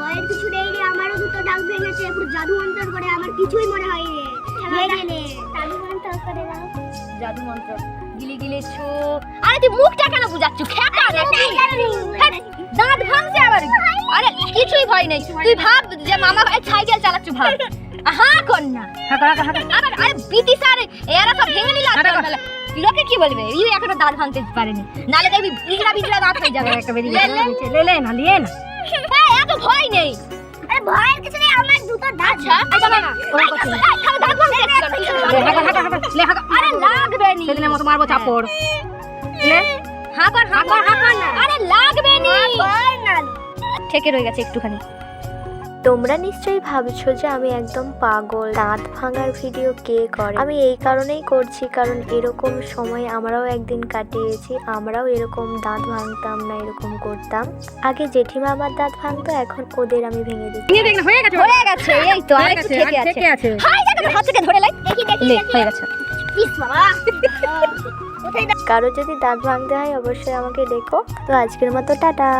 ভয়ের কিছু নেই রে, আমারও দুটো দাঁত ভেঙেছে, পুরো জাদু মন্ত্র করে আমার কিছুই মনে হয় রে। জাদু মন্ত্র করে দাও। জাদু মন্ত্র গিলি গিলে ছু। আরে তুই মুখটা কেন বুঝাচ্ছ? খেপা নাকি? দাঁত ভাঙছে আবার। আরে কিছুই ভয় নেই, তুই ভাব যে মামা ভাই সাইকেল চালাচ্ছ, ভাব। হ্যাঁ কর না, আরে বিটি স্যার এরা সব ভেঙে নিল। লোকে কি বলবে? এই এখনো দাঁত ভাঙতে পারেনি, নালে দেখবি বিজলা বিজলা দাঁত হয়ে যাবে একটা বেরিয়ে। লে না লিয়ে না, এত ভয় নেই। আরে ভয়ের কিছু নেই, আমার দুটো দাঁত। আচ্ছা না ওরকম করছিস না, দাঁত ভাঙছে। আরে লাগবে নি, সেদিনের মতো মারবো চাপড়। লে হ্যাঁ কর না। আরে লাগবে নি, ঠেকে রয়ে গেছে একটুখানি। তোমরা নিশ্চয়ই ভাবছো যে আমি একদম পাগল, দাঁত ভাঙার ভিডিও কে করে। আমি এই কারণেই করছি কারণ এরকম সময় আমরাও একদিন কাটিয়েছি, আমরাও এরকম দাঁত ভাঙতাম না, এরকম করতাম। আগে জেঠিমা আমার দাঁত ভাঙতো, এখন ওদের আমি ভেঙে দিচ্ছি। হয়ে গেছে এই তো, আর একটু থেকে আছে। হাই দেখো হাত থেকে ধরে লাই, লে হয়ে গেছে। ইস বাবা, কারো যদি দাঁত ভাঙতে হয় অবশ্যই আমাকে ডেকো। তো আজকের মতো টাটা।